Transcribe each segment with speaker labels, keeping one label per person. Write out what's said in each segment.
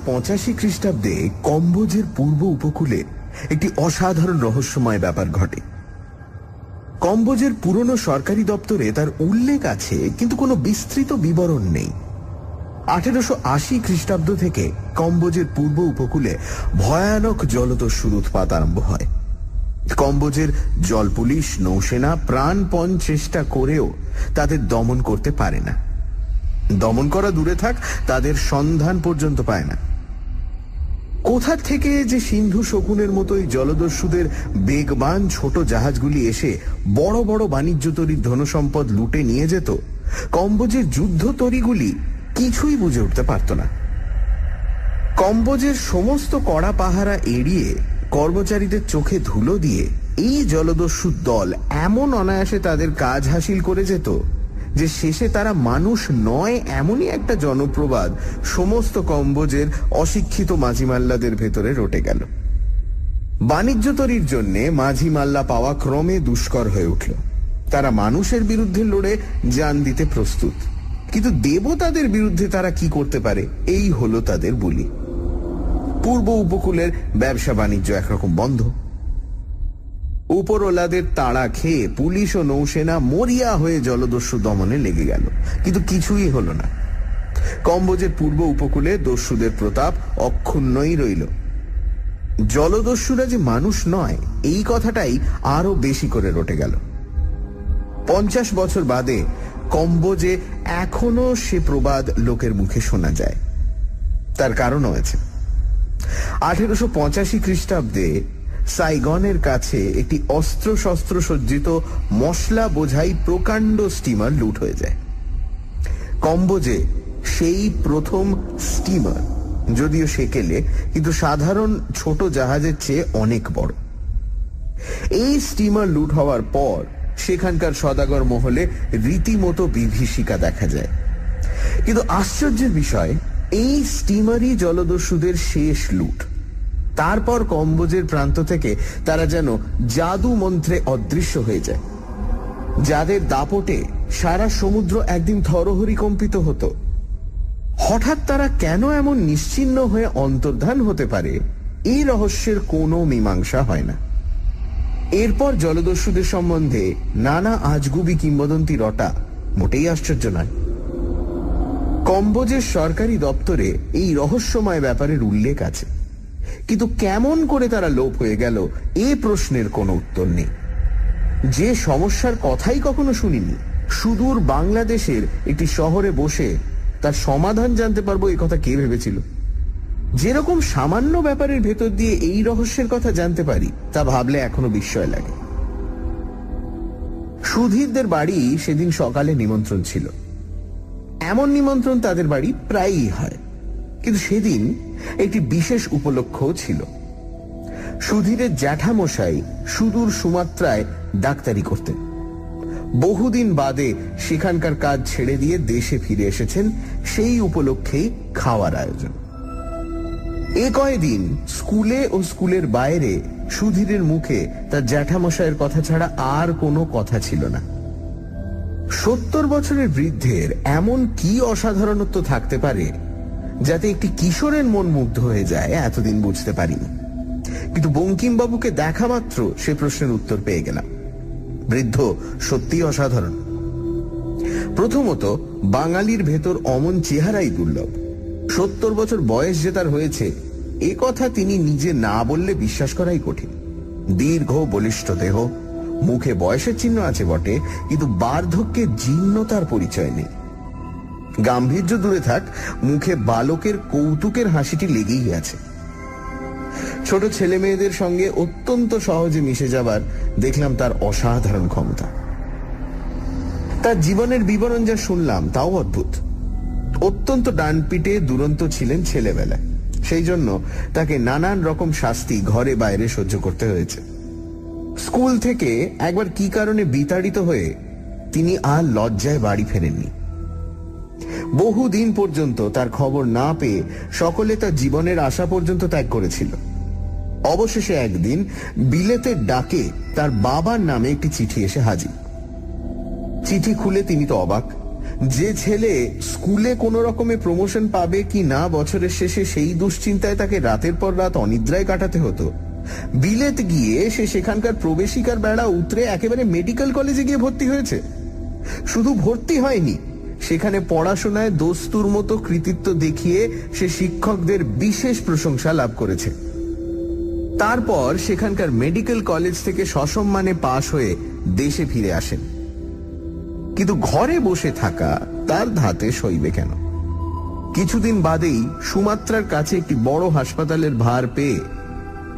Speaker 1: 85 খ্রিস্টাব্দে কম্বোজের পূর্ব উপকূলে একটি অসাধারণ রহস্যময় ব্যাপার ঘটে। কম্বোজের পুরনো সরকারি দপ্তরে তার উল্লেখ আছে, কিন্তু কোনো বিস্তৃত বিবরণ নেই। 1880 খ্রিস্টাব্দ থেকে কম্বোজের পূর্ব উপকূলে ভয়ানক জলদস্যুর উৎপাত আরম্ভ হয়। কম্বোজের জল পুলিশ, নৌসেনা প্রাণপণ চেষ্টা করেও তাদের দমন করতে পারে না। দমন করা দূরে থাক, তাদের সন্ধান পর্যন্ত পায় না। কোথা থেকে যে সিন্ধু শকুনের মতোই জলদস্যুদের বেগবান ছোট জাহাজগুলি এসে বড় বড় বাণিজ্য তরীর ধনসম্পদ লুটে নিয়ে যেত, কম্বোজের যুদ্ধ তরীগুলি কিছুই বুঝে উঠতে পারত না। কম্বোজের সমস্ত কড়া পাহারা এড়িয়ে কর্মচারীদের চোখে ধুলো দিয়ে এই জলদস্যুর দল এমন অনায়াসে তাদের কাজ হাসিল করে যেত যে শেষে তারা মানুষ নয় এমনই একটা জনপ্রবাদ সমস্ত কম্বোজের অশিক্ষিত মাঝি মাল্লাদের ভেতরে রটে গেল। বাণিজ্য তরীর জন্য মাঝি মাল্লা পাওয়া ক্রমে দুষ্কর হয়ে উঠল। তারা মানুষের বিরুদ্ধে লড়ে জান দিতে প্রস্তুত, কিন্তু দেবতাদের বিরুদ্ধে তারা কি করতে পারে, এই হলো তাদের বুলি। পূর্ব উপকূলের ব্যবসা বাণিজ্য একরকম বন্ধ। উপরওয়ালাদের তাড়া খেয়ে পুলিশ ও নৌসেনা মরিয়া হয়ে জলদস্যু দমনে লেগে গেল, কিন্তু কিছুই হলো না। কম্বোজের পূর্ব উপকূলে দস্যুদের প্রতাপ অক্ষুণ্ণই রইল। জলদস্যুরা যে মানুষ নয়, এই কথাটাই আরো বেশি করে রটে গেল। 50 বছর বাদে কম্বোজে এখনো সে প্রবাদ লোকের মুখে শোনা যায়। তার কারণও আছে। 1885 খ্রিস্টাব্দে সাইগনের কাছে একটি অস্ত্র শস্ত্র সজ্জিত মশলা বোঝাই প্রকাণ্ড স্টিমার লুট হয়ে যায়। কম্বোজে সেই প্রথম স্টিমার, যদিও সেকেলে, কিন্তু সাধারণ ছোট জাহাজের চেয়ে অনেক বড়। এই স্টিমার লুট হওয়ার পর সেখানকার সদাগর মহলে রীতিমতো বিভীষিকা দেখা যায়। কিন্তু আশ্চর্যের বিষয়, এই স্টিমারই জলদস্যুদের শেষ লুট। তারপর কম্বোজের প্রান্ত থেকে তারা যেন জাদু মন্ত্রে অদৃশ্য হয়ে যায়। যাদের দাপটে সারা সমুদ্র একদিন থরহরি কম্পিত হতো, হঠাৎ তারা কেন এমন নিশ্চিহ্ন হয়ে অন্তর্ধান হতে পারে, এই রহস্যের কোনো মীমাংসা হয় না। এরপর জলদস্যুদের সম্বন্ধে নানা আজগুবি কিংবদন্তি রটা মোটেই আশ্চর্য নয়। কম্বোজের সরকারি দপ্তরে এই রহস্যময় ব্যাপারের উল্লেখ আছে, কিন্তু কেমন করে তারা লোপ হয়ে গেল, এ প্রশ্নের কোনো উত্তর নেই। যে সমস্যার কথাই কখনো শুনিনি, সুদূর বাংলাদেশের একটি শহরে বসে তার সমাধান জানতে পারবো, এ কথা কে ভেবেছিল? যেরকম সামান্য ব্যাপারের ভেতর দিয়ে এই রহস্যের কথা জানতে পারি, তা ভাবলে এখনো বিস্ময় লাগে। সুধীরদের বাড়ি সেদিন সকালে নিমন্ত্রণ ছিল। এমন নিমন্ত্রণ তাদের বাড়ি প্রায়ই হয়, কিন্তু সেদিন একটি বিশেষ উপলক্ষও ছিল। সুধীরের জ্যাঠামশাই সুদূর সুমাত্রায় ডাক্তারি করতেন। বহুদিন বাদে সেখানকার কাজ ছেড়ে দিয়ে দেশে ফিরে এসেছেন, সেই উপলক্ষেই খাওয়ার আয়োজন। এ কয়েকদিন স্কুলে ও স্কুলের বাইরে সুধীরের মুখে তার জ্যাঠামশাইয়ের কথা ছাড়া আর কোনো কথা ছিল না। 70 বছরের বৃদ্ধের এমন কি অসাধারণত্ব থাকতে পারে যাতে একটি কিশোরের মন মুগ্ধ হয়ে যায়, এতদিন বুঝতে পারিনি। কিন্তু বঙ্কিমবাবুকে দেখা মাত্র সে প্রশ্নের উত্তর পেয়ে গেলাম। বৃদ্ধ সত্যি অসাধারণ। প্রথমত, বাঙালির ভেতর অমন চেহারাই দুর্লভ। 70 বছর বয়স যে তার হয়েছে, এ কথা তিনি নিজে না বললে বিশ্বাস করাই কঠিন। দীর্ঘ বলিষ্ঠ দেহ, মুখে বয়সের চিহ্ন আছে বটে, কিন্তু বার্ধক্যে জীর্ণতার পরিচয় নেই। গাম্ভীর্য দূরে থাক, মুখে বালকের কৌতুকের হাসিটি লেগেই আছে। ছোট ছেলে মেয়েদের সঙ্গে অত্যন্ত সহজে মিশে যাবার দেখলাম তার অসাধারণ ক্ষমতা। তার জীবনের বিবরণ যা শুনলাম তাও অদ্ভুত। অত্যন্ত ডানপিটে দুরন্ত ছিলেন ছেলেবেলায়, সেই জন্য তাকে নানান রকম শাস্তি ঘরে বাইরে সহ্য করতে হয়েছে। স্কুল থেকে একবার কি কারণে বিতাড়িত হয়ে তিনি আর লজ্জায় বাড়ি ফেরেননি। বহুদিন পর্যন্ত তার খবর না পেয়ে সকলে তার জীবনের আশা পর্যন্ত ত্যাগ করেছিল। অবশেষে একদিন বিলেতের ডাকে তার বাবার নামে একটি চিঠি এসে হাজির। চিঠি খুলে তিনি তো অবাক। যে ছেলে স্কুলে কোনো রকমে প্রমোশন পাবে কি না বছরের শেষে সেই দুশ্চিন্তায় তাকে রাতের পর রাত অনিদ্রায় কাটাতে হতো, বিলেত গিয়ে সে সেখানকার প্রবেশিকার বেড়া উতরে একেবারে মেডিকেল কলেজে গিয়ে ভর্তি হয়েছে। শুধু ভর্তি হয়নি, সেখানে পড়াশোনায় দস্তুর মতো কৃতিত্ব দেখিয়ে সে শিক্ষকদের বিশেষ প্রশংসা লাভ করেছে। তারপর সেখানকার মেডিকেল কলেজ থেকে সসম্মানে পাশ হয়ে দেশে ফিরে আসেন। কিন্তু ঘরে বসে থাকা তার ধাতে সইবে কেন? কিছুদিন বাদেই সুমাত্রার কাছে একটি বড় হাসপাতালের ভার পেয়ে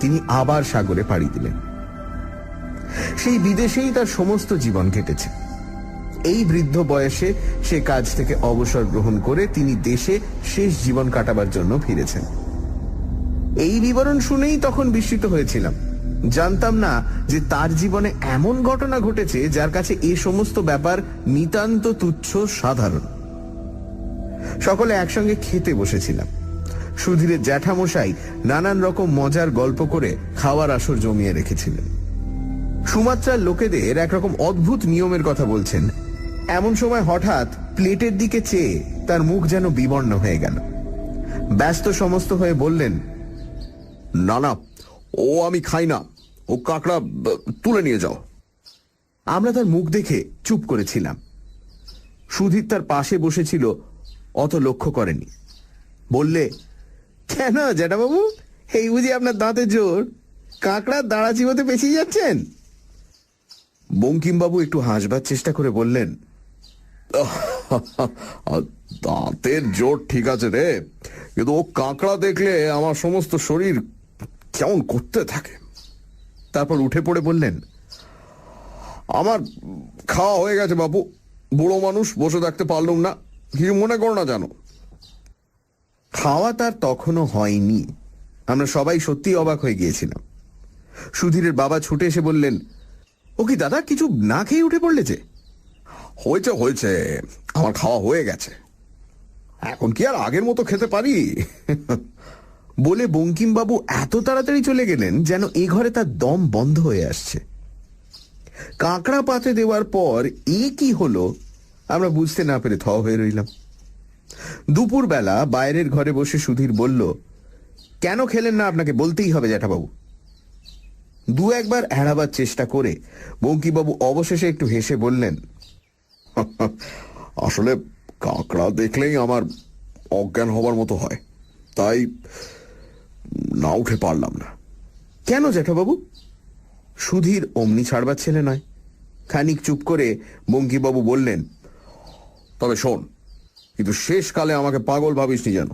Speaker 1: তিনি আবার সাগরে পাড়ি দিলেন। সেই বিদেশেই তার সমস্ত জীবন কেটেছে। এই বৃদ্ধ বয়সে সে কাজ থেকে অবসর গ্রহণ করে তিনি দেশে শেষ জীবন কাটাবার জন্য ফিরেছেন। এই বিবরণ শুনেই তখন বিস্মিত হয়েছিলাম। জানতাম না যে তার জীবনে এমন ঘটনা ঘটেছে যার কাছে এই সমস্ত ব্যাপার নিতান্ত তুচ্ছ, সাধারণ। সকলে একসঙ্গে খেতে বসেছিলাম। সুধীরের জ্যাঠামশাই নানান রকম মজার গল্প করে খাওয়ার আসর জমিয়ে রেখেছিলেন। সুমাত্রার লোকেদের একরকম অদ্ভুত নিয়মের কথা বলছেন। এমন সময় হঠাৎ প্লেটের দিকে চেয়ে তার মুখ যেন বিবর্ণ হয়ে গেল। ব্যস্ত সমস্ত হয়ে বললেন,
Speaker 2: না না, ও আমি খাই না, ও কাঁকড়া তুলে নিয়ে যাও।
Speaker 1: আমরা তার মুখ দেখে চুপ করেছিলাম। সুধীর তার পাশে বসেছিল, অত লক্ষ্য করেনি। বললে, কেন জ্যাঠাবাবু, এই বুঝি আপনার দাঁতের জোর? কাঁকড়ার দাঁড়া চিবোতে পেছিয়ে যাচ্ছেন? বঙ্কিমবাবু একটু হাসবার চেষ্টা করে বললেন,
Speaker 2: দাঁতের জোর ঠিক আছে রে, কিন্তু ও কাঁকড়া দেখলে আমার সমস্ত শরীর কেমন করতে থাকে।
Speaker 1: তারপর উঠে পড়ে বললেন,
Speaker 2: আমার খাওয়া হয়ে গেছে বাবু, বুড়ো মানুষ, বসে থাকতে পারলুম না, কিছু মনে করো না জানো।
Speaker 1: খাওয়া তার তখনও হয়নি। আমরা সবাই সত্যি অবাক হয়ে গিয়েছিলাম। সুধীরের বাবা ছুটে এসে বললেন, ও কি দাদা, কিছু না খেয়ে উঠে পড়লে যে?
Speaker 2: হয়েছে হয়েছে, আমার খাওয়া হয়ে গেছে, এখন কি আর আগের মতো খেতে পারি?
Speaker 1: বলে বঙ্কিমবাবু এত তাড়াতাড়ি চলে গেলেন যেন এ ঘরে তার দম বন্ধ হয়ে আসছে। কাঁকড়া পাতে দেওয়ার পর এ কি হলো আমরা বুঝতে না পেরে থ হয়ে রইলাম। দুপুরবেলা বাইরের ঘরে বসে সুধীর বলল, কেন খেলেন না আপনাকে বলতেই হবে জ্যাঠাবাবু। দু একবার এড়াবার চেষ্টা করে বঙ্কিমবাবু অবশেষে একটু হেসে বললেন,
Speaker 2: আসলে কাঁকড়া দেখলেই আমার অজ্ঞান হবার মতো হয়, তাই না উঠে পারলাম না।
Speaker 1: কেন জ্যাঠাবাবু? সুধীর অমনি ছাড়বার ছেলে নয়। খানিক চুপ করে বঙ্কিমবাবু বললেন,
Speaker 2: তবে শোন, কিন্তু শেষকালে আমাকে পাগল ভাবিসনি যেন।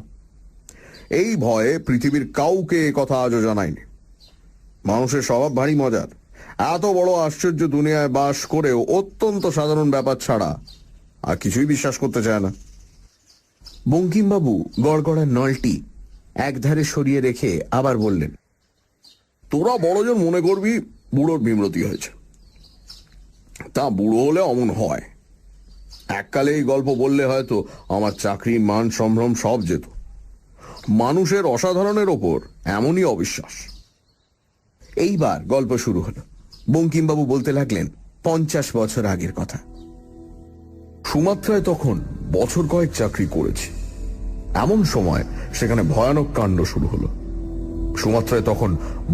Speaker 2: এই ভয়ে পৃথিবীর কাউকে কথা আজও জানায়নি। মানুষের স্বভাব ভারী মজার। এত বড় আশ্চর্য দুনিয়ায় বাস করেও অত্যন্ত সাধারণ ব্যাপার ছাড়া আর কিছুই বিশ্বাস করতে চায় না।
Speaker 1: বঙ্কিমবাবু গড়গড়ার নলটি একধারে সরিয়ে রেখে আবার বললেন,
Speaker 2: তোরা বড়জন মনে করবি বুড়োর বিমরতি হয়েছে, তা বুড়ো হলে অমন হয়। এককালে এই গল্প বললে হয়তো আমার চাকরি, মান, সম্ভ্রম সব যেত। মানুষের অসাধারণের ওপর এমনই অবিশ্বাস।
Speaker 1: এইবার গল্প শুরু হলো। বঙ্কিমবাবু বলতে লাগলেন 50 বছর আগের কথা।
Speaker 2: সুমাত্রায় তখন বছর কয়েক চাকরি করেছি। এমন সময় সেখানে ভয়ানক কাণ্ড শুরু হলো। সুমাত্রায় তখন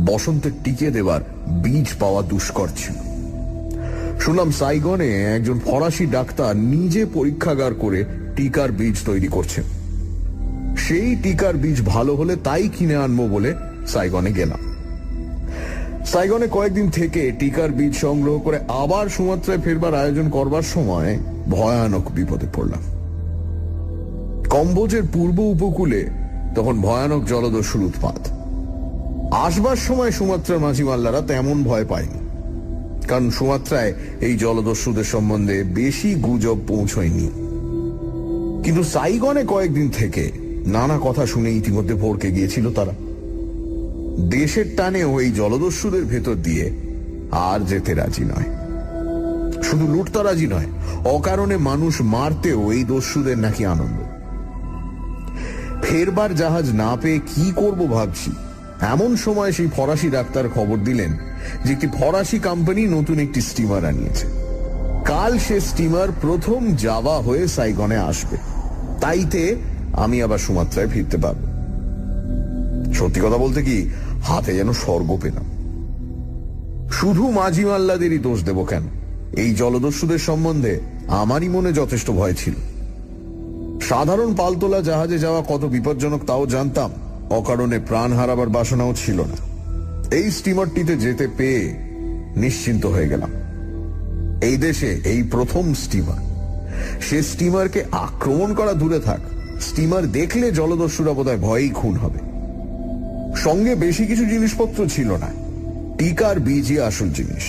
Speaker 2: বসন্তের টিকে দেবার বীজ পাওয়া দুষ্কর ছিল। শুনলাম সাইগনে একজন ফরাসি ডাক্তার নিজে পরীক্ষাগার করে টিকার বীজ তৈরি করছেন। সেই টিকার বীজ ভালো হলে তাই কিনে আনবো বলে সাইগনে গেলাম। সাইগনে কয়েকদিন থেকে টিকার বীজ সংগ্রহ করে আবার সুমাত্রায় ফেরবার আয়োজন করবার সময় ভয়ানক বিপদে পড়লাম। কম্বোজের পূর্ব উপকূলে তখন ভয়ানক জলদস্যুর উৎপাত। আসবার সময় সুমাত্রার মাঝিমাল্লারা তেমন ভয় পায়নি, কারণ সুমাত্রায় এই জলদস্যুদের সম্বন্ধে বেশি গুজব পৌঁছয়নি। কিন্তু সাইগনে কয়েকদিন থেকে নানা কথা শুনে ইতিমধ্যে ভড়কে গিয়েছিল তারা। দেশের টানেও এই জলদস্যুদের ভেতর দিয়ে আর যেতে রাজি নয়। শুধু লুটতারাজি নয়, অকারণে মানুষ মারতেও এই দস্যুদের নাকি আনন্দ। ফেরবার জাহাজ না পেয়ে কি করব ভাবছি, এমন সময় সেই ফরাসি ডাক্তার খবর দিলেন যে একটি ফরাসি কোম্পানি নতুন একটি স্টিমার আনিয়েছে।
Speaker 1: কাল সে স্টিমার প্রথম জাভা হয়ে সাইগনে আসবে, তাইতে আমি আবার সুমাত্রায় ফিরতে পারবো।
Speaker 2: সত্যি কথা বলতে কি, হাতে যেন স্বর্গ পেলাম।
Speaker 1: শুধু মাঝি মাল্লাদেরই দোষ দেব কেন? এই জলদস্যুদের সম্বন্ধে আমারই মনে যথেষ্ট ভয় ছিল। সাধারণ পালতোলা জাহাজে যাওয়া কত বিপজ্জনক তাও জানতাম, অকারণে প্রাণ হারাবার বাসনাও ছিল না। এই স্টিমারটিতে যেতে পেয়ে নিশ্চিন্ত হয়ে গেলাম। এই দেশে এই প্রথম স্টিমার। সে স্টিমারকে আক্রমণ করা দূরে থাক, স্টিমার দেখলে জলদস্যুরা বোধহয় ভয়েই খুন হবে। সঙ্গে বেশি কিছু জিনিসপত্র ছিল না, টিকার বীজই আসল জিনিস।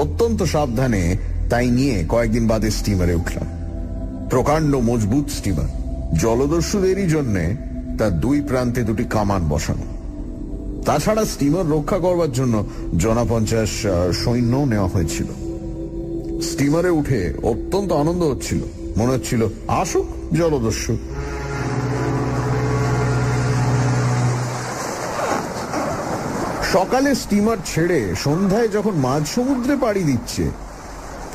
Speaker 1: অত্যন্ত সাবধানে তাই নিয়ে কয়েকদিন বাদে স্টিমারে উঠলাম। প্রকাণ্ড মজবুত স্টিমার, জলদস্যুদেরই জন্য তার দুই প্রান্তে দুটি কামান বসানো। তাছাড়া স্টিমার রক্ষা করবার জন্য 50 সৈন্য নেওয়া হয়েছিল। স্টিমারে উঠে অত্যন্ত আনন্দ হচ্ছিল, মনে হচ্ছিল আসুক জলদস্যু। সকালে স্টিমার ছেড়ে সন্ধ্যায় যখন মাঝ সমুদ্রে পাড়ি দিচ্ছে,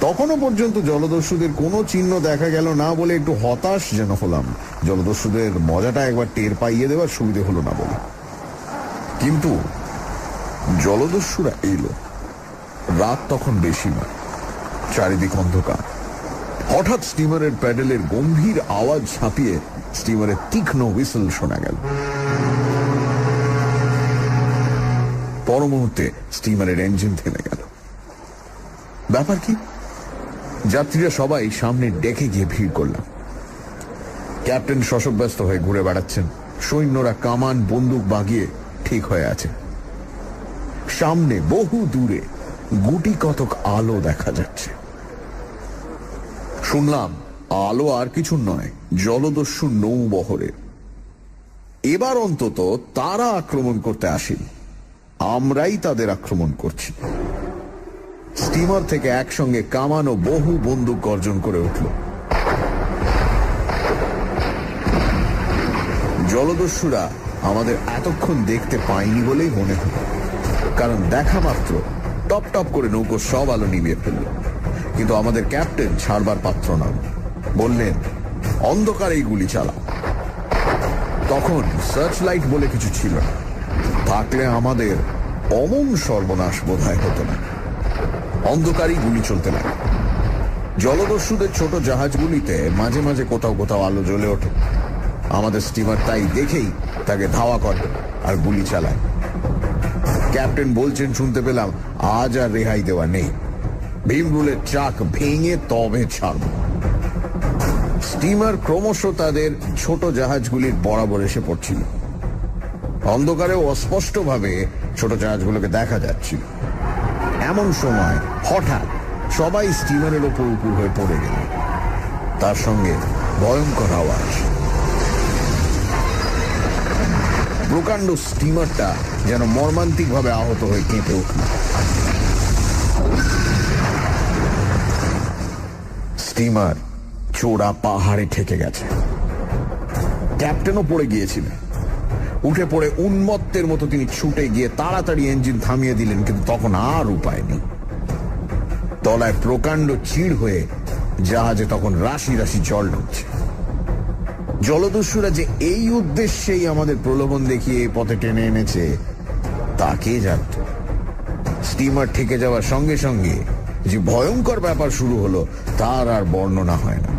Speaker 1: তখনও পর্যন্ত জলদস্যুদের কোনো চিহ্ন দেখা গেল না বলে একটু হতাশ যেন হলাম। জলদস্যুদের মজাটা একবার টের পাইয়ে দেওয়ার সুবিধে হলো না বলে। কিন্তু জলদস্যুরা এলো। রাত তখন বেশি না, চারিদিক অন্ধকার। হঠাৎ স্টিমারের প্যাডেলের গম্ভীর আওয়াজ ছাপিয়ে স্টিমারের তীক্ষ্ণ হুইসেল শোনা গেল। পর মুহূর্তে স্টিমারের ইঞ্জিন থেমে গেল। ব্যাপার কি? যাত্রীরা সবাই সামনের ডেকে গিয়ে ভিড় করলাম। ক্যাপ্টেন শশব্যস্ত হয়ে ঘুরে বেড়াচ্ছেন, সৈন্যরা কামান বন্দুক বাগিয়ে ঠিক হয়ে আছে। সামনে বহু দূরে গুটি কতক আলো দেখা যাচ্ছে। শুনলাম আলো আর কিছু নয়, জলদস্যু নৌবহরের। এবার অন্তত তারা আক্রমণ করতে আসেনি, আমরাই তাদের আক্রমণ করছি। স্টিমার থেকে একসঙ্গে কামান ও বহু বন্দুক গর্জন করে উঠল। জলদস্যুরা আমাদের এতক্ষণ দেখতে পায়নি বলেই মনে হল, কারণ দেখা মাত্র টপ টপ করে নৌকো সব আলো নিভিয়ে ফেলল। কিন্তু আমাদের ক্যাপ্টেন ছাড়বার পাত্র নন, বললেন অন্ধকারেই গুলি চালাও। তখন সার্চ লাইট বলে কিছু ছিল না, থাকলে আমাদের অমন সর্বনাশ বোধহয় হতো না। অন্ধকারই গুলি চলতে লাগে। জলদস্যুদের ছোট জাহাজগুলিতে মাঝে মাঝে কোথাও কোথাও আলো জ্বলে ওঠে। আমাদের স্টিমার তাই দেখেই তাকে ধাওয়া করে আর গুলি চালায়। ক্যাপ্টেন বলছেন শুনতে পেলাম, আজ আর রেহাই দেওয়া নেই, ভীমরুলের চাক ভেঙে তবে ছাড়ব। স্টিমার ক্রমশ তাদের ছোট জাহাজগুলির বরাবর এসে পড়ছিল। অন্ধকারেও অস্পষ্টভাবে ছোট জাহাজগুলোকে দেখা যাচ্ছিল। এমন সময় হঠাৎ সবাই স্টিমারের ওপর উপুর হয়ে পড়ে গেল। তার সঙ্গে ভয়ঙ্কর আওয়াজ। প্রকাণ্ড স্টিমারটা যেন মর্মান্তিকভাবে আহত হয়ে কেঁপে উঠল। স্টিমার চোরা পাহাড়ে ঠেকে গেছে। ক্যাপ্টেনও পড়ে গিয়েছিলেন। উঠে পড়ে উন্মত্তের মতো তিনি ছুটে গিয়ে তাড়াতাড়ি ইঞ্জিন থামিয়ে দিলেন, কিন্তু তখন আর উপায় নেই। তলায় প্রকাণ্ড চিড় হয়ে জাহাজে তখন রাশি রাশি জল ঢুকছে। জলদস্যুরা যে এই উদ্দেশ্যেই আমাদের প্রলোভন দেখিয়ে এই পথে টেনে এনেছে তা কে জানত। স্টিমার ঠেকে যাওয়ার সঙ্গে সঙ্গে যে ভয়ঙ্কর ব্যাপার শুরু হলো তার আর বর্ণনা হয় না।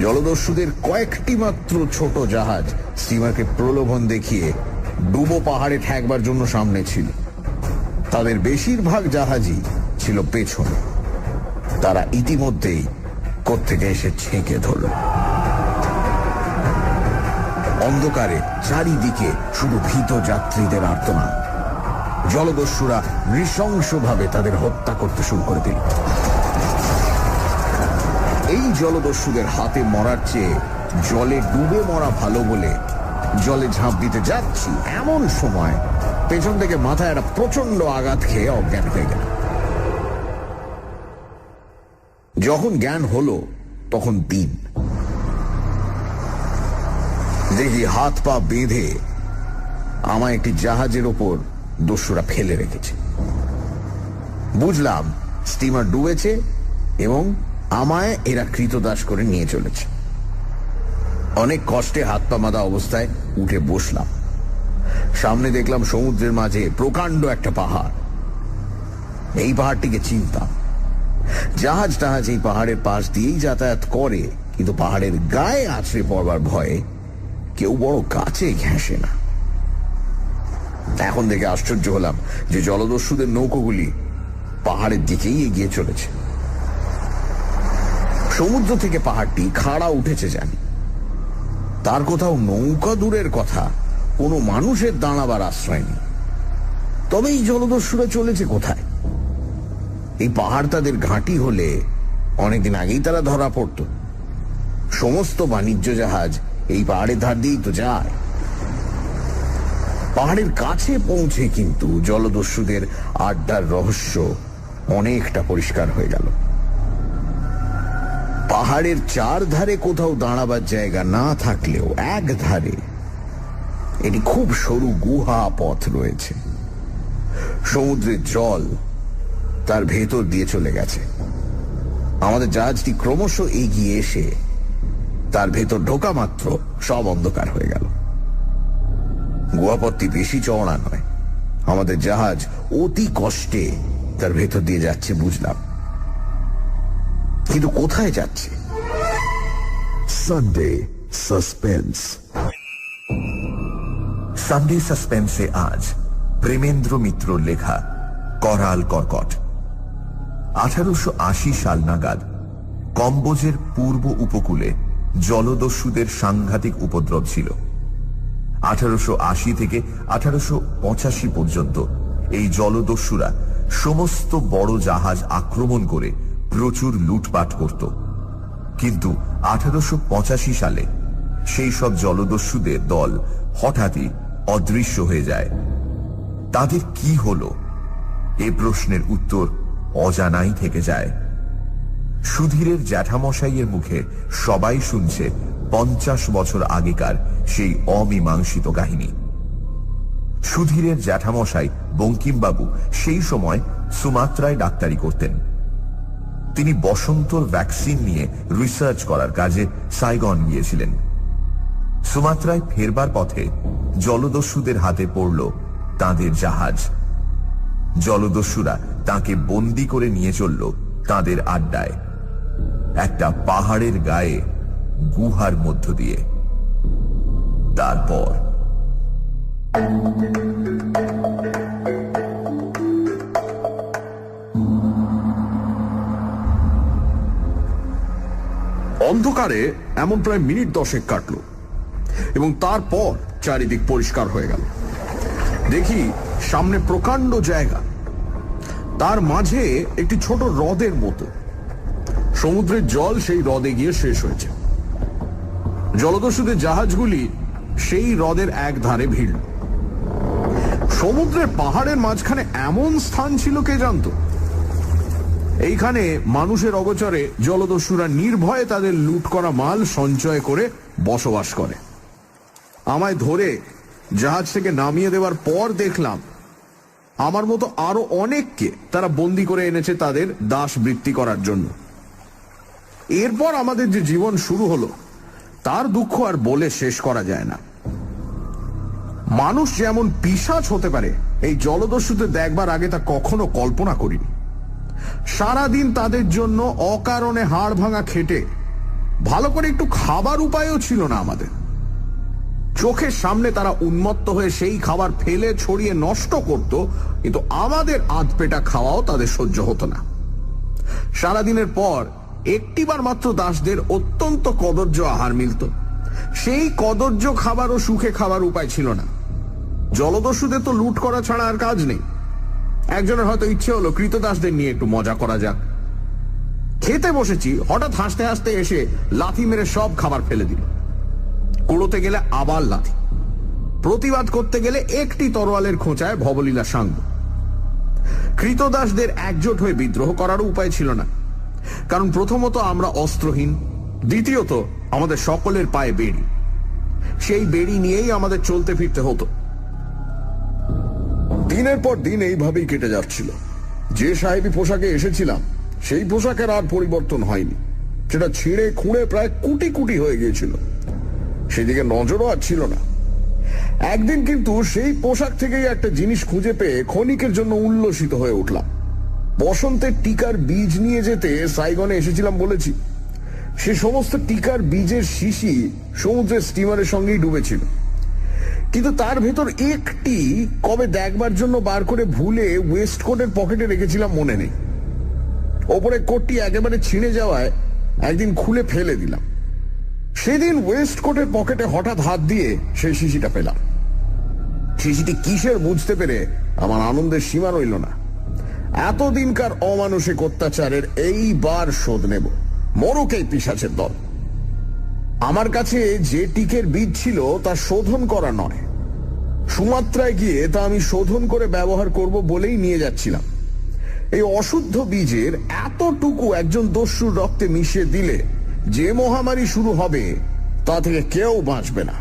Speaker 1: জলদস্যুদের কয়েকটি মাত্র ছোট জাহাজ স্টিমারকে প্রলোভন দেখিয়ে ডুবো পাহাড়ে ঠেকবার জন্য সামনে ছিল। তাদের বেশিরভাগ জাহাজই ছিল পেছনে। তারা ইতিমধ্যেই কোত্থেকে এসে ছেঁকে ধরল। অন্ধকারে চারিদিকে শুধু ভীত যাত্রীদের আর্তনাদ। জলদস্যুরা নৃশংসভাবে তাদের হত্যা করতে শুরু করে দিল। এই জলদস্যুদের হাতে মরার চেয়ে জলে ডুবে মরা ভালো বলে জলে ঝাঁপ দিতে যাচ্ছি, এমন সময় পেছন থেকে মাথায় একটা প্রচন্ড আঘাত খেয়ে অজ্ঞান হয়ে গেল। যখন জ্ঞান হলো তখন দিন। দেখি হাত পা বেঁধে আমায় একটি জাহাজের ওপর দস্যুরা ফেলে রেখেছে। বুঝলাম স্টিমার ডুবেছে এবং আমায় এরা কৃতদাস করে নিয়ে চলেছে। অনেক কষ্টে হাত পা বাঁধা অবস্থায় উঠে বসলাম। সামনে দেখলাম সমুদ্রের মাঝে প্রকাণ্ড একটা পাহাড়। এই পাহাড়টিকে চিনতাম। জাহাজ টাহাজ এই পাহাড়ের পাশ দিয়েই যাতায়াত করে, কিন্তু পাহাড়ের গায়ে আছড়ে পড়বার ভয়ে কেউ বড় কাছে ঘেঁষে না। এখন দেখে আশ্চর্য হলাম যে জলদস্যুদের নৌকোগুলি পাহাড়ের দিকেই এগিয়ে চলেছে। সমুদ্র থেকে পাহাড়টি খাড়া উঠেছে জানি, তার কোথাও নৌকা দূরের কথা, কোনো মানুষের দাঁড়াবার আশ্রয় নেই। তবে এই জলদস্যুরা চলেছে কোথায়? এই পাহাড় তাদের ঘাঁটি হলে অনেকদিন আগেই তারা ধরা পড়ত। সমস্ত বাণিজ্য জাহাজ এই পাহাড়ের ধার দিয়েই তো যায়। পাহাড়ের কাছে পৌঁছে কিন্তু জলদস্যুদের আড্ডার রহস্য অনেকটা পরিষ্কার হয়ে গেল। পাহাড়ের চার ধারে কোথাও দাঁড়াবার জায়গা না থাকলেও এক ধারে এটি খুব সরু গুহা পথ রয়েছে। সমুদ্রের জল তার ভেতর দিয়ে চলে গেছে। আমাদের জাহাজটি ক্রমশ এগিয়ে এসে তার ভেতর ঢোকা মাত্র সব অন্ধকার হয়ে গেল। গুহাপথটি বেশি চওড়া নয়। আমাদের জাহাজ অতি কষ্টে তার ভেতর দিয়ে যাচ্ছে বুঝলাম, কিন্তু কোথায় যাচ্ছে?
Speaker 3: Sunday suspense. সানডে সাসপেন্সে আজ প্রেমেন্দ্র মিত্র লেখা করাল কর্কট। 1880 সাল নাগাদ কম্বোজের পূর্ব উপকূলে জলদস্যুদের সাংঘাতিক উপদ্রব ছিল। 1880 থেকে 1885 পর্যন্ত এই জলদস্যুরা সমস্ত বড় জাহাজ আক্রমণ করে প্রচুর লুটপাট করত। কিন্তু 1885 সালে সেই সব জলদস্যুদের দল হঠাৎই অদৃশ্য হয়ে যায়। তাদের কি হলো এ প্রশ্নের উত্তর অজানাই থেকে যায়। সুধীরের জ্যাঠামশাইয়ের মুখে সবাই শুনছে 50 বছর আগেকার সেই অমীমাংসিত কাহিনী। সুধীরের জ্যাঠামশাই বঙ্কিমবাবু সেই সময় সুমাত্রায় ডাক্তারি করতেন। তিনি বসন্তর ভ্যাকসিন নিয়ে রিসার্চ করার কাজে সাইগন গিয়েছিলেন। সুমাত্রায় ফেরবার পথে জলদস্যুদের হাতে পড়ল তাদের জাহাজ। জলদস্যুরা তাকে বন্দি করে নিয়ে চলল তাদের আড্ডায়, একটা পাহাড়ের গায়ে গুহার মধ্য দিয়ে। তারপর
Speaker 2: অন্ধকারে এমন প্রায় মিনিট 10 কাটল এবং তারপর চারিদিক পরিষ্কার হয়ে গেল। দেখি সামনে প্রকাণ্ড জায়গা, তার মাঝে একটি ছোট হ্রদের মতো। সমুদ্রের জল সেই হ্রদে গিয়ে শেষ হয়েছে। জলদস্যুদের জাহাজগুলি সেই হ্রদের এক ধারে ভিড়ল। সমুদ্রের পাহাড়ের মাঝখানে এমন স্থান ছিল কে জানতো? এইখানে মানুষের অগোচরে জলদস্যুরা নির্ভয়ে তাদের লুট করা মাল সঞ্চয় করে বসবাস করে। আমায় ধরে জাহাজ থেকে নামিয়ে দেওয়ার পর দেখলাম আমার মতো আরো অনেককে তারা বন্দি করে এনেছে তাদের দাসবৃত্তি করার জন্য। এরপর আমাদের যে জীবন শুরু হলো তার দুঃখ আর বলে শেষ করা যায় না। মানুষ যেমন পিশাচ হতে পারে এই জলদস্যুদের দেখবার আগে তা কখনো কল্পনা করিনি। সারাদিন তাদের জন্য অকারণে হাড় ভাঙা খেটে ভালো করে একটু খাবার উপায়ও ছিল না আমাদের। চোখের সামনে তারা উন্মত্ত হয়ে সেই খাবার ফেলে ছড়িয়ে নষ্ট করত, কিন্তু আমাদের আধপেটা খাওয়াও তাদের সহ্য হতো না। সারাদিনের পর একটিবার মাত্র দাসদের অত্যন্ত কদর্য আহার মিলত। সেই কদর্য খাবার ও সুখে খাবার উপায় ছিল না। জলদস্যুদের তো লুট করা ছাড়া আর কাজ নেই। একজনের হয়তো ইচ্ছে হলো কৃতদাসদের নিয়ে একটু মজা করা যাক। খেতে বসেছি, হঠাৎ হাসতে হাসতে এসে লাথি মেরে সব খাবার ফেলে দিল। কুড়োতে গেলে আবার লাথি, প্রতিবাদ করতে গেলে একটি তরোয়ালের খোঁচায় ভবলীলা সাঙ্গ। কৃতদাসদের একজোট হয়ে বিদ্রোহ করারও উপায় ছিল না, কারণ প্রথমত আমরা অস্ত্রহীন, দ্বিতীয়ত আমাদের সকলের পায়ে বেড়ি। সেই বেড়ি নিয়েই আমাদের চলতে ফিরতে হতো। দিনের পর দিন এইভাবেই কেটে যাচ্ছিল। যে সাহেবী পোশাকে এসেছিলাম সেই পোশাকের আর পরিবর্তন হয়নি। সেটা ছিঁড়ে খুঁড়ে প্রায় কুটি কুটি হয়ে গিয়েছিল। সেদিকে নজরও আর ছিল না। একদিন কিন্তু সেই পোশাক থেকেই একটা জিনিস খুঁজে পেয়ে ক্ষণিকের জন্য উল্লসিত হয়ে উঠলাম। বসন্তের টিকার বীজ নিয়ে যেতে সাইগনে এসেছিলাম বলেছি। সে সমস্ত টিকার বীজের শিশি সমুদ্রের স্টিমারের সঙ্গেই ডুবেছিল, কিন্তু তার ভেতর একটি কবে দেখবার জন্য বার করে ভুলে ওয়েস্ট কোটের পকেটে রেখেছিলাম মনে নেই। ওপরে কোটটি একেবারে ছিঁড়ে যাওয়ায় একদিন খুলে ফেলে দিলাম। সেদিন ওয়েস্ট কোটের পকেটে হঠাৎ হাত দিয়ে সেই শিশিটা পেলাম। শিশিটি কিসের বুঝতে পেরে আমার আনন্দের সীমা রইল না। এতদিনকার অমানসিক অত্যাচারের এইবার শোধ নেব, মরুক এই পিশাচের দল। আমার কাছে যে টিকের বীজ ছিল তা শোধন করা নয়, সুমাত্রায় গিয়ে তা আমি শোধন করে ব্যবহার করব বলেই নিয়ে যাচ্ছিলাম। এই অশুদ্ধ বীজের এতটুকু একজন দস্যুর রক্তে মিশিয়ে দিলে যে মহামারী শুরু হবে তা থেকে কেউ বাঁচবে না।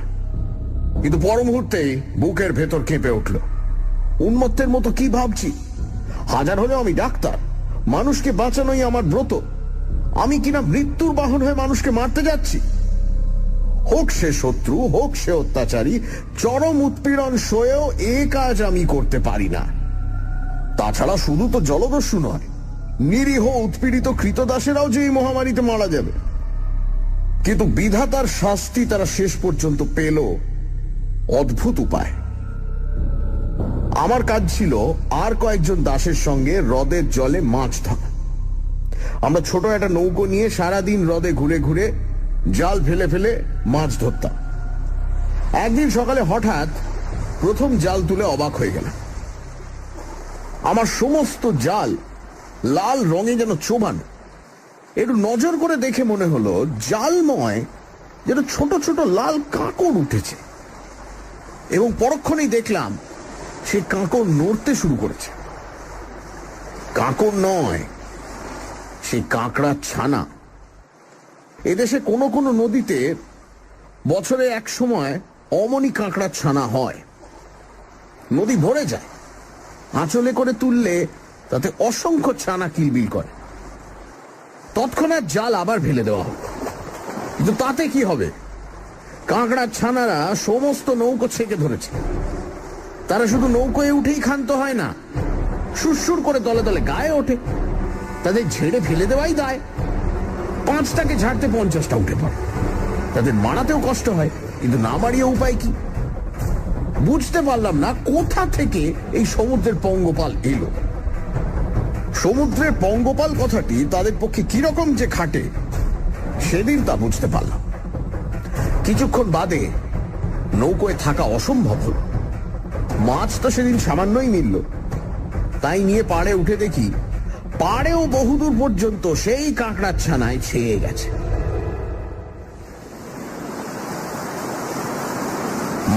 Speaker 2: কিন্তু পর মুহূর্তেই বুকের ভেতর কেঁপে উঠল। উন্মত্তের মতো কি ভাবছি? হাজার হলেও আমি ডাক্তার, মানুষকে বাঁচানোই আমার ব্রত। আমি কিনা মৃত্যুর বাহন হয়ে মানুষকে মারতে যাচ্ছি। হোক সে শত্রু, হোক সে অত্যাচারী, চরম উৎপীড়ন সয়েও এ কাজ আমি করতে পারি না। তাছাড়া শুধু তো জলদস্যু নয়, নিরীহ উৎপীড়িত কৃতদাসেরাও যে এই মহামারীতে মারা যাবে। কিন্তু বিধাতার শাস্তি তারা শেষ পর্যন্ত পেল অদ্ভুত উপায়। আমার কাজ ছিল আর কয়েকজন দাসের সঙ্গে হ্রদের জলে মাছ ধরা। আমরা ছোট একটা নৌকো নিয়ে সারাদিন হ্রদে ঘুরে ঘুরে জাল ফেলে ফেলে মাছ ধরতাম। একদিন সকালে হঠাৎ প্রথম জাল তুলে অবাক হয়ে গেলাম। আমার সমস্ত জাল লাল রঙে যেন চোবানো। একটু নজর করে দেখে মনে হলো জালময় যেন ছোট ছোট লাল কাঁকড় উঠেছে, এবং পরক্ষণেই দেখলাম সেই কাঁকড় নড়তে শুরু করেছে। কাঁকড় নয়, সেই কাঁকড়ার ছানা। এদেশে কোনো কোনো নদীতে বছরে এক সময় অমনি কাঁকড়ার ছানা হয়। নদী ভরে যায়, আঁচলে করে তুললে তাতে অসংখ্য ছানা কিলবিল করে। তৎক্ষণাৎ জাল আবার ফেলে দেওয়া হবে, কিন্তু তাতে কি হবে? কাঁকড়ার ছানারা সমস্ত নৌকো ছেঁকে ধরেছে। তারা শুধু নৌকোয় উঠেই ক্ষান্ত হয় না, সুরসুর করে তলে তলে গায়ে ওঠে। তাদের ঝেড়ে ফেলে দেওয়াই দায়। 5টাকে ঝাড়তে 50টা উঠে পড়ে। তাদের মারাতেও কষ্ট হয়, কিন্তু না মারিয়ে উপায় কি? বুঝতে পারলাম না কোথা থেকে এই সমুদ্রের পঙ্গপাল এলো। সমুদ্রের পঙ্গপাল কথাটি তাদের পক্ষে কিরকম যে খাটে সেদিন তা বুঝতে পারলাম। কিছুক্ষণ বাদে নৌকোয় থাকা অসম্ভব হল। মাছ তো সেদিন সামান্যই মিলল। তাই নিয়ে পাড়ে উঠে দেখি পাড়েও বহুদূর পর্যন্ত সেই কাঁকড়ার ছানায় ছেয়ে গেছে।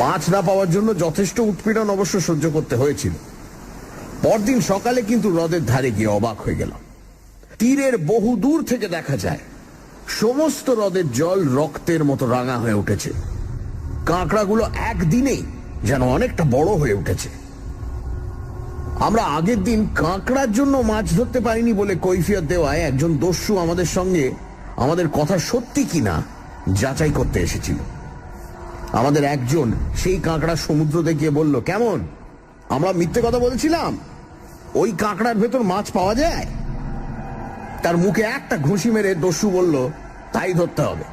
Speaker 2: মাছ না পাওয়ার জন্য যথেষ্ট উৎপীড়ন অবশ্য সহ্য করতে হয়েছিল। পরদিন সকালে কিন্তু হ্রদের ধারে গিয়ে অবাক হয়ে গেলাম। তীরের বহু দূর থেকে দেখা যায় সমস্ত হ্রদের জল রক্তের মতো রাঙা হয়ে উঠেছে। কাঁকড়াগুলো একদিনেই যেন অনেকটা বড় হয়ে উঠেছে। আমরা আগের দিন কাঁকড়ার জন্য মাছ ধরতে পারিনি বলে কৈফিয়ত দেওয়ায় একজন দস্যু আমাদের সঙ্গে আমাদের কথা সত্যি কিনা যাচাই করতে এসেছিল। আমাদের একজন সেই কাঁকড়া সমুদ্র দেখিয়ে বলল, কেমন, আমরা মিথ্যে কথা বলেছিলাম? ওই কাঁকড়ার ভেতর মাছ পাওয়া যায়। তার মুখে একটা ঘুষি মেরে দস্যু বলল, তাই ধরতে হবে।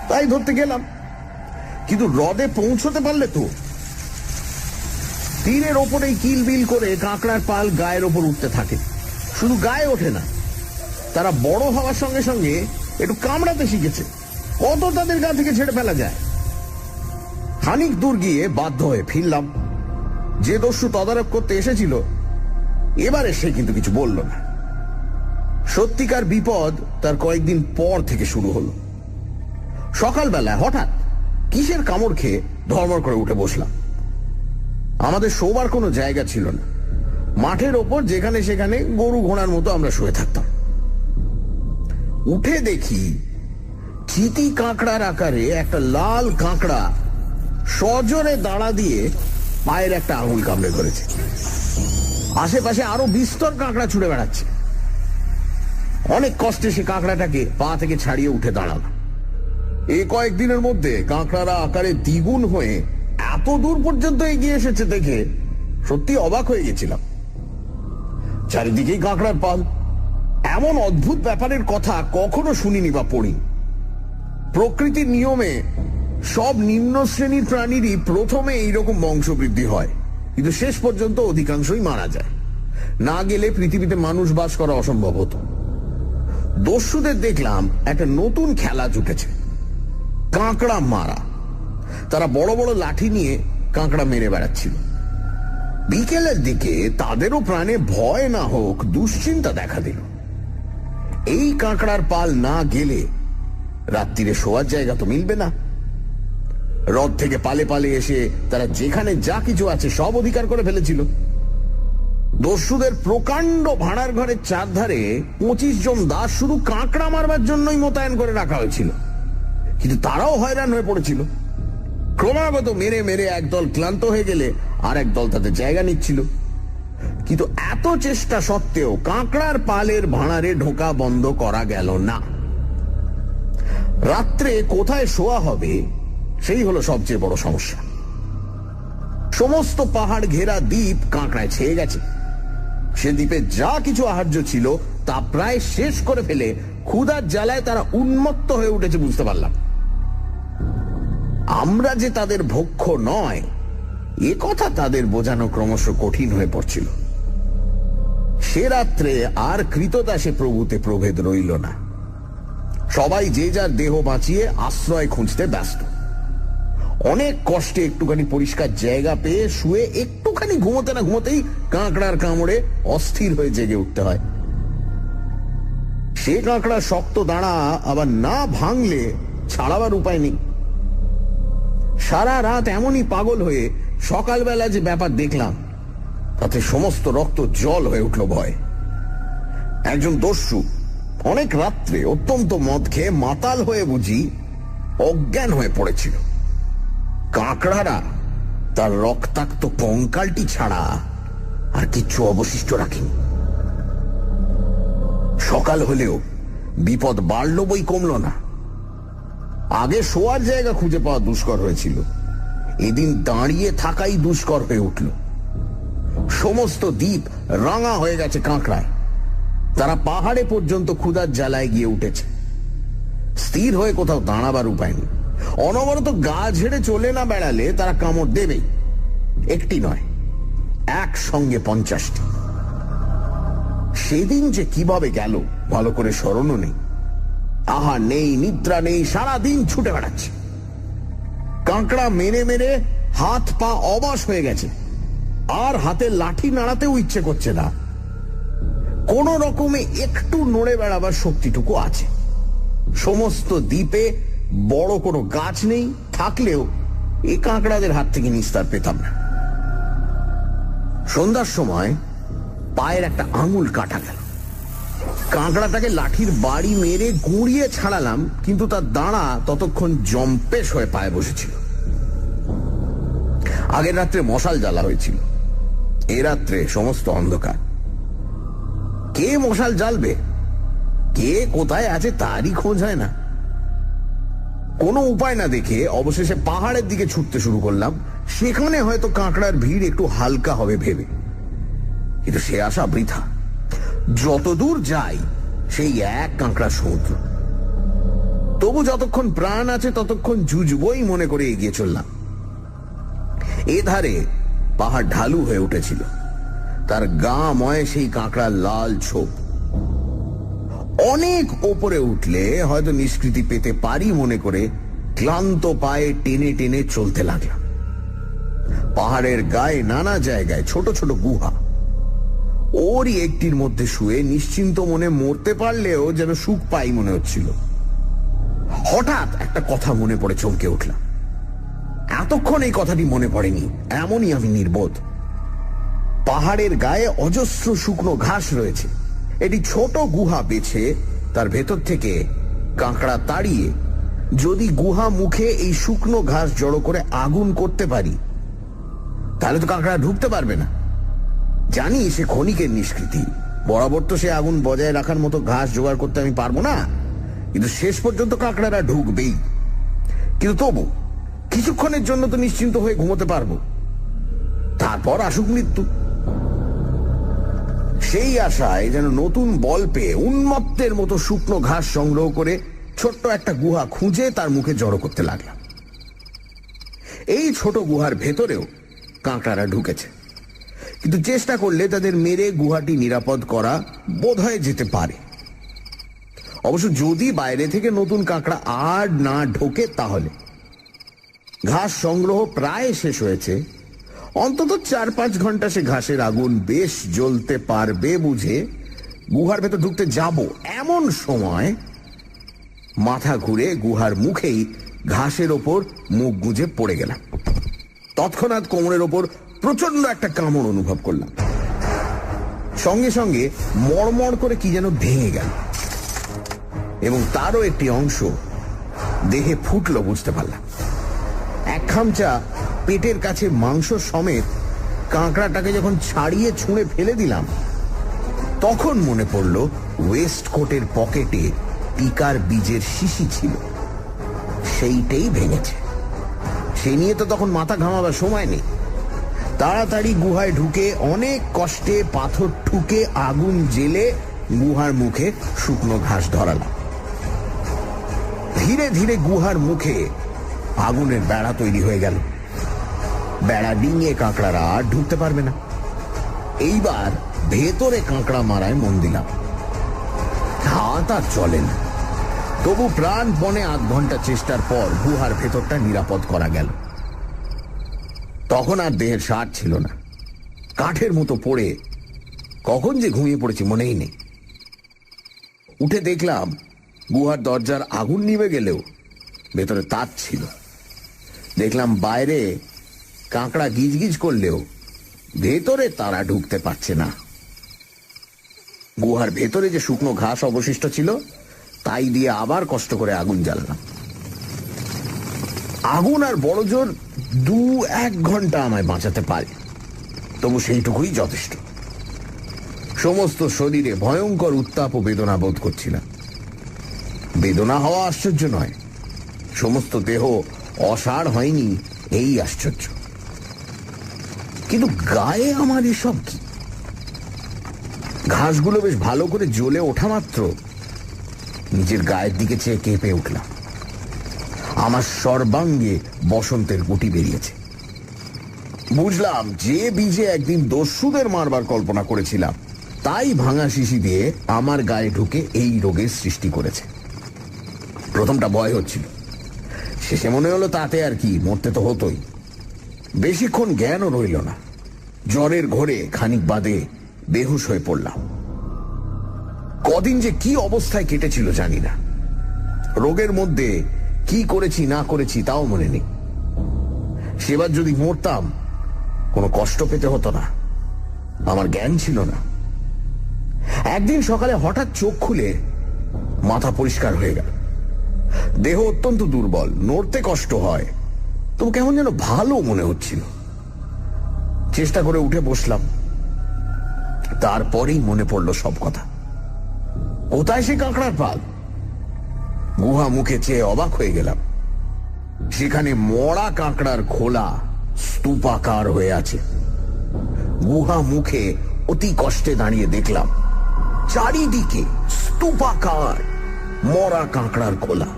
Speaker 2: তাই ধরতে গেলাম, কিন্তু হ্রদে পৌঁছতে পারলে তো? তীরের ওপরেই কিলবিল করে কাঁকড়ার পাল গায়ের ওপর উঠতে থাকে। শুধু গায়ে ওঠে না, তারা বড় হওয়ার সঙ্গে সঙ্গে একটু কামড়াতে শিখেছে। কত তাদের গা থেকে ছেড়ে ফেলা যায়? খানিক দূর গিয়ে বাধ্য হয়ে ফিরলাম। যে দস্যু তদারক করতে এসেছিল এবারে সে কিন্তু কিছু বলল না। সত্যিকার বিপদ তার কয়েকদিন পর থেকে শুরু হলো। সকালবেলায় হঠাৎ কিসের কামড় খেয়ে ধর্মর করে উঠে বসলাম। আমাদের শোবার কোনো জায়গা ছিল না। মাঠের ওপর যেখানে সেখানে গরু ঘোড়ার মতো আমরা শুয়ে থাকতাম। উঠে দেখি চিতি কাঁকড়ার আকারে একটা লাল কাঁকড়া সজোরে দাঁড়া দিয়ে পায়ের একটা আঙুল কামড়ে ধরেছে। আশেপাশে আরো বিস্তর কাঁকড়া ছুড়ে বেড়াচ্ছে।
Speaker 1: অনেক কষ্টে সে কাঁকড়াটাকে পা থেকে ছাড়িয়ে উঠে দাঁড়ালো।
Speaker 2: এই কয়েকদিনের মধ্যে কাঁকড়ারা আকারে দ্বিগুণ হয়ে এত দূর পর্যন্ত এগিয়ে এসেছে দেখে সত্যি অবাক হয়ে গেছিলাম। চারিদিকেই কাঁকড়ার পাল। এমন অদ্ভুত ব্যাপারের কথা কখনো শুনিনি বা পড়ি। প্রকৃতির নিয়মে সব নিম্ন শ্রেণীর প্রাণীরই প্রথমে এইরকম বংশবৃদ্ধি হয়, কিন্তু শেষ পর্যন্ত অধিকাংশই মারা যায়। না গেলে পৃথিবীতে মানুষ বাস করা অসম্ভব হতো। দস্যুদের দেখলাম একটা নতুন খেলা জুটেছে, কাঁকড়া মারা। তারা বড় বড় লাঠি নিয়ে কাঁকড়া মেরে বেড়াচ্ছিল। বিকেলের দিকে তাদেরও প্রাণে ভয় না হোক দুশ্চিন্তা দেখা দিল। এই কাঁকড়ার পাল না গেলে রাত্রিরে শোয়ার জায়গা তো মিলবে না। হ্রদ থেকে পালে পালে এসে তারা যেখানে যা কিছু আছে সব অধিকার করে ফেলেছিল। দস্যুদের প্রকাণ্ড ভাড়ার ঘরের চারধারে 25 জন দাস শুধু কাঁকড়া মারবার জন্যই মোতায়েন করে রাখা হয়েছিল, কিন্তু তারাও হয়রান হয়ে পড়েছিল। ক্রমাগত মেরে মেরে একদল ক্লান্ত হয়ে গেলে আর একদল তাদের জায়গা নিচ্ছিল। কিন্তু এত চেষ্টা সত্ত্বেও কাঁকড়ার পালের ভাড়ারে ঢোকা বন্ধ করা গেল না। রাত্রে কোথায় শোয়া হবে সেই হলো সবচেয়ে বড় সমস্যা। সমস্ত পাহাড় ঘেরা দ্বীপ কাঁকড়ায় ছেয়ে গেছে। সে দ্বীপে যা কিছু আহার্য ছিল তা প্রায় শেষ করে ফেলে ক্ষুধার জ্বালায় তারা উন্মত্ত হয়ে উঠেছে বুঝতে পারলাম। আমরা যে তাদের ভক্ষ্য নয় এ কথা তাদের বোঝানো ক্রমশ কঠিন হয়ে পড়ছিল। সে রাত্রে আর কৃতদাসে প্রভুতে প্রভেদ রইল না। সবাই যে যার দেহ বাঁচিয়ে আশ্রয় খুঁজতে ব্যস্ত। অনেক কষ্টে একটুখানি পরিষ্কার জায়গা পেয়ে শুয়ে একটুখানি ঘুমোতে না ঘুমোতেই কাঁকড়ার কামড়ে অস্থির হয়ে জেগে উঠতে হয়। সে কাঁকড়া শক্ত দাঁড়া আবার না ভাঙলে ছাড়াবার উপায় নেই। সারা রাত এমনই পাগল হয়ে সকালবেলা যে ব্যাপার দেখলাম তাতে সমস্ত রক্ত জল হয়ে উঠল ভয়। একজন দস্যু অনেক রাত্রে অত্যন্ত মদ খেয়ে মাতাল হয়ে বুঝি অজ্ঞান হয়ে পড়েছিল। কাঁকড়ারা তার রক্তাক্ত কঙ্কালটি ছাড়া আর কিচ্ছু অবশিষ্ট রাখেনি। সকাল হলেও বিপদ বাড়ল বই কমল না। আগে শোয়ার জায়গা খুঁজে পাওয়া দুষ্কর হয়েছিল, এদিন দাঁড়িয়ে থাকাই দুষ্কর হয়ে উঠল। সমস্ত দ্বীপ রাঙা হয়ে গেছে কাঁকড়ায়। তারা পাহাড়ে পর্যন্ত ক্ষুধার জ্বালায় গিয়ে উঠেছে। স্থির হয়ে কোথাও দাঁড়াবার উপায় নেই। অনবরত গা ঝেড়ে চলে না বেড়ালে তারা কামড় দেবেই। একটি নয়, একসঙ্গে 50টি। সেদিন যে কিভাবে গেল ভালো করে স্মরণও নেই। আহার নেই, নিদ্রা নেই, সারাদিন ছুটে বেড়াচ্ছে। কাঁকড়া মেরে মেরে হাত পা অবশ হয়ে গেছে, আর হাতে লাঠি নাড়াতেও ইচ্ছে করছে না। কোন রকমে একটু নড়ে বেড়াবার শক্তিটুকু আছে। সমস্ত দ্বীপে বড় কোনো গাছ নেই, থাকলেও এই কাঁকড়াদের হাত থেকে নিস্তার পেতাম না। সন্ধ্যার সময় পায়ের একটা আঙুল কাটা গেল। কাঁকড়াটাকে লাঠির বাড়ি মেরে গুঁড়িয়ে ছাড়ালাম, কিন্তু তার দাঁড়া ততক্ষণ জম্পেশ হয়ে পায়ে বসেছিল। আগের রাত্রে মশাল জ্বালা হয়েছিল, এ রাত্রে সমস্ত অন্ধকার। কে মশাল জ্বালবে, কে কোথায় আছে তারই খোঁজ হয় না। কোনো উপায় না দেখে অবশেষে পাহাড়ের দিকে ছুটতে শুরু করলাম। সেখানে হয়তো কাঁকড়ার ভিড় একটু হালকা হবে ভেবে, কিন্তু সে আশা বৃথা। যতদূর যাই সেই এক কাঁকড়া সমুদ্র। তবু যতক্ষণ প্রাণ আছে ততক্ষণ জুজবই মনে করে এগিয়ে চললাম। এ ধারে পাহাড় ঢালু হয়ে উঠেছিল, তার গা ময় সেই কাঁকড়ার লাল ছোপ। অনেক ওপরে উঠলে হয়তো নিষ্কৃতি পেতে পারি মনে করে ক্লান্ত পায়ে টেনে টেনে চলতে লাগলাম। পাহাড়ের গায়ে নানা জায়গায় ছোট ছোট গুহা। ওরই একটির মধ্যে শুয়ে নিশ্চিন্ত মনে মরতে পারলেও যেন সুখ পাই মনে হচ্ছিল। হঠাৎ একটা কথা মনে পড়ে চমকে উঠলাম। এতক্ষণ এই কথাটি মনে পড়েনি, এমনই আমি নির্বোধ। পাহাড়ের গায়ে অজস্র শুকনো ঘাস রয়েছে। এটি ছোট গুহা বেছে তার ভেতর থেকে কাঁকড়া তাড়িয়ে যদি গুহা মুখে এই শুকনো ঘাস জড়ো করে আগুন করতে পারি, তাহলে তো কাঁকড়া ঢুকতে পারবে না। জানি সে ক্ষণিকের নিষ্কৃতি,
Speaker 1: বরাবর তো সে আগুন বজায় রাখার মতো ঘাস জোগাড় করতে আমি পারবো না, কিন্তু শেষ পর্যন্ত কাঁকড়ারা ঢুকবেই। কিন্তু তবু কিছুক্ষণের জন্য তো নিশ্চিন্ত হয়ে ঘুমোতে পারবো, তারপর আসুক মৃত্যু। সেই আশায় যেন নতুন বল পেয়ে উন্মত্তের মতো শুকনো ঘাস সংগ্রহ করে ছোট্ট একটা গুহা খুঁজে তার মুখে জড়ো করতে লাগলাম। এই ছোট গুহার ভেতরেও কাঁকড়ারা ঢুকেছে, কিন্তু চেষ্টা করলে তাদের মেরে গুহাটি নিরাপদ করা বোধহয় যেতে পারে। অবশ্য যদি বাইরে থেকে নতুন কাঁকড়া আর না ঢোকে তাহলে। ঘাস সংগ্রহ প্রায় শেষ হয়েছে। অন্তত 4-5 ঘন্টা সে ঘাসের আগুন বেশ জ্বলতে পারবে বুঝে গুহার ভেতর ঢুকতে যাব, এমন সময় মাথা ঘুরে গুহার মুখেই ঘাসের ওপর মুখ গুঁজে পড়ে গেলাম। তৎক্ষণাৎ কোমরের ওপর প্রচন্ড একটা কামড় অনুভব করলাম। সঙ্গে সঙ্গে মড়মড় করে কি যেন ভেঙে গেল এবং তারও একটি অংশ দেহে ফুটলো বুঝতে পারলাম। এক খামচা পেটের কাছে মাংস সমেত কাঁকড়াটাকে যখন ছাড়িয়ে ছুঁড়ে ফেলে দিলাম, তখন মনে পড়ল ওয়েস্ট কোটের পকেটে পিকার বীজের শিশি ছিল, সেইটাই ভেঙেছে। সে নিয়ে তো তখন মাথা ঘামাবার সময় নেই। তাড়াতাড়ি গুহায় ঢুকে অনেক কষ্টে পাথর ঠুকে আগুন জেলে গুহার মুখে শুকনো ঘাস ধরালাম। ধীরে ধীরে গুহার মুখে আগুনের বেড়া তৈরি হয়ে গেল। বেড়া ডিঙিয়ে কাঁকড়ারা আর ঢুকতে পারবে না। এইবার ভেতরে কাঁকড়া মারায় মন দিলাম। হাত আর চলে না, তবু প্রাণপণে 8 ঘন্টা চেষ্টার পর গুহার ভেতরটা নিরাপদ করা গেল। তখন আর দেহের সার ছিল না। কাঠের মতো পড়ে কখন যে ঘুমিয়ে পড়েছি মনেই নেই। উঠে দেখলাম গুহার দরজার আগুন নিভে গেলেও ভেতরে তার ছিল। দেখলাম বাইরে কাঁকড়া গিজগিজ করলেও ভেতরে তারা ঢুকতে পারছে না। গুহার ভেতরে যে শুকনো ঘাস অবশিষ্ট ছিল তাই দিয়ে আবার কষ্ট করে আগুন জ্বাললাম। আগুন আর বড় জোর 2-1 ঘন্টা আমায় বাঁচাতে পারে, তবু সেইটুকুই যথেষ্ট। সমস্ত শরীরে ভয়ঙ্কর উত্তাপ ও বেদনা বোধ করছিলাম। বেদনা হওয়া আশ্চর্য নয়, সমস্ত দেহ অসাড় হয়নি এই আশ্চর্য। কিন্তু গায়ে আমার এসব কি? ঘাসগুলো বেশ ভালো করে জ্বলে ওঠা মাত্র নিজের গায়ের দিকে চেয়ে কেঁপে উঠলাম। আমার সর্বাঙ্গে বসন্তের গুটি বেরিয়েছে। বুঝলাম যে বীজে একদিন দস্যুদের মারবার কল্পনা করেছিলাম তাই ভাঙা শিশি দিয়ে আমার গায়ে ঢুকে এই রোগের সৃষ্টি করেছে। প্রথমটা ভয় হচ্ছিল, শেষে মনে হলো তাতে আর কি, মরতে তো হতোই। বেশিক্ষণ জ্ঞানও রইল না। জ্বরের ঘোরে খানিক বাদে বেহুশ হয়ে পড়লাম। কদিন যে কি অবস্থায় কেটেছিল জানি না। রোগের মধ্যে কি করেছি না করেছি তাও মনে নেই। সেবার যদি মরতাম কোনো কষ্ট পেতে হতো না, আমার জ্ঞান ছিল না। একদিন সকালে হঠাৎ চোখ খুলে মাথা পরিষ্কার হয়ে গেল। দেহ অত্যন্ত দুর্বল, নড়তে কষ্ট হয়, তবু কেমন যেন ভালো মনে হচ্ছিল। চেষ্টা করে উঠে বসলাম। তারপরেই মনে পড়ল সব কথা। কোথায় সে কাঁকড়ার পাল? গুহা মুখে চেয়ে অবাক হয়ে গেলাম। সেখানে মরা কাঁকড়ার খোলা স্তূপাকার হয়ে আছে। গুহা মুখে অতি কষ্টে দাঁড়িয়ে দেখলাম চারিদিকে স্তূপাকার মরা কাঁকড়ার খোলা।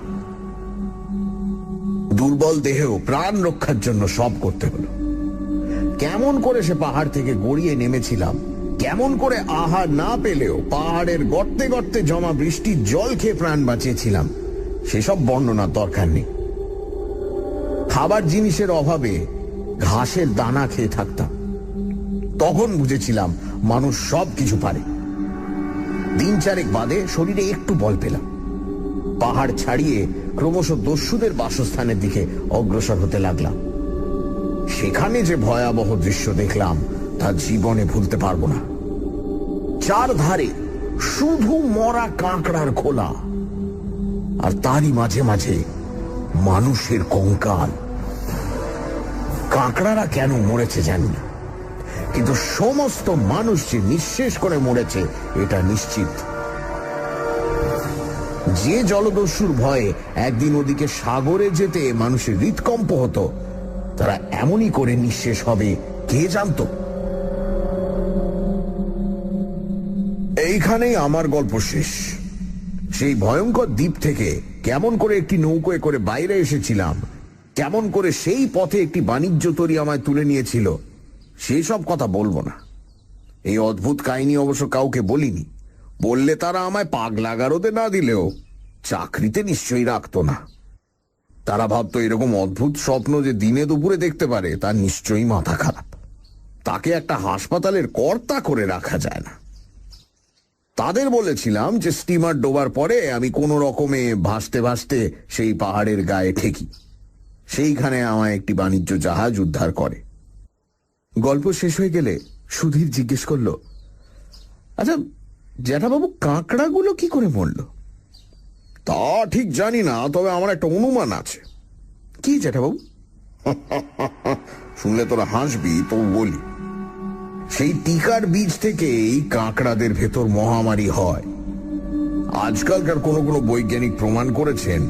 Speaker 1: দুর্বল দেহেও প্রাণ রক্ষার জন্য সব করতে হলো। কেমন করে সে পাহাড় থেকে গড়িয়ে নেমেছিলাম, কেমন করে আহার না পেলেও পাহাড়ের গর্তে গর্তে জমা বৃষ্টির জল খেয়ে প্রাণ বাঁচিয়েছিলাম, সেসব বর্ণনার দরকার নেই। খাবার জিনিসের অভাবে ঘাসের দানা খেয়ে থাকতাম। তখন বুঝেছিলাম মানুষ সব কিছু পারে। 3-4 বাদে শরীরে একটু বল পেলাম। পাহাড় ছাড়িয়ে ক্রমশ দস্যুদের বাসস্থানের দিকে অগ্রসর হতে লাগলাম। সেখানে যে ভয়াবহ দৃশ্য দেখলাম তা জীবনে ভুলতে পারবো না। চারধারে শুধু মরা কাঁকড়ার খোলা, আর তারই মাঝে মাঝে মানুষের কঙ্কাল। কাঁকড়ারা কেন মরেছে জানি না, কিন্তু সমস্ত মানুষ যে নিঃশেষ করে মরেছে এটা নিশ্চিত। যে জলদস্যুর ভয়ে একদিন ওদিকে সাগরে যেতে মানুষের হৃদকম্প হতো, তারা এমনই করে নিঃশেষ হবে কে জানতো?
Speaker 2: এইখানেই আমার গল্প শেষ।
Speaker 1: সেই ভয়ঙ্কর দ্বীপ থেকে কেমন করে একটি নৌকোয় করে বাইরে এসেছিলাম, কেমন করে সেই পথে একটি বাণিজ্য তরী আমায় তুলে নিয়েছিল, সেই সব কথা বলবো না। এই অদ্ভুত কাহিনী অবশ্য কাউকে বলিনি। বললে তারা আমায় পাগলা গারদে না দিলেও চাকরিতে নিশ্চয়ই রাখতো না। তারা ভাবতো এরকম অদ্ভুত স্বপ্ন যে দিনে দুপুরে দেখতে পারে তার নিশ্চয়ই মাথা খারাপ। তাকে একটা হাসপাতালের কর্তা করে রাখা যায় না। তাদের বলেছিলাম যে স্টিমার ডোবার পরে আমি কোনো রকমে ভাসতে ভাসতে সেই পাহাড়ের গায়ে ঠেকি। সেইখানে আমায় একটি বাণিজ্য জাহাজ উদ্ধার করে। গল্প শেষ হয়ে গেলে সুধীর জিজ্ঞেস করল, আচ্ছা জ্যাঠাবাবু, কাঁকড়াগুলো কি করে মরল?
Speaker 2: তা ঠিক জানি না, তবে আমার একটা অনুমান আছে।
Speaker 1: কি জ্যাঠাবাবু?
Speaker 2: শুনলে তোরা হাসবি, তো বলি।
Speaker 1: সেই টিকার বীজ থেকেই কাঁকড়াদের ভেতর মহামারী হয়।
Speaker 2: আজকালকার কোনো কোনো বৈজ্ঞানিক প্রমাণ করেছেন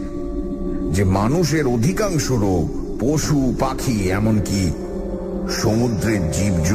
Speaker 2: যে মানুষের অধিকাংশ রোগ পশু পাখি এমনকি সমুদ্রের জীব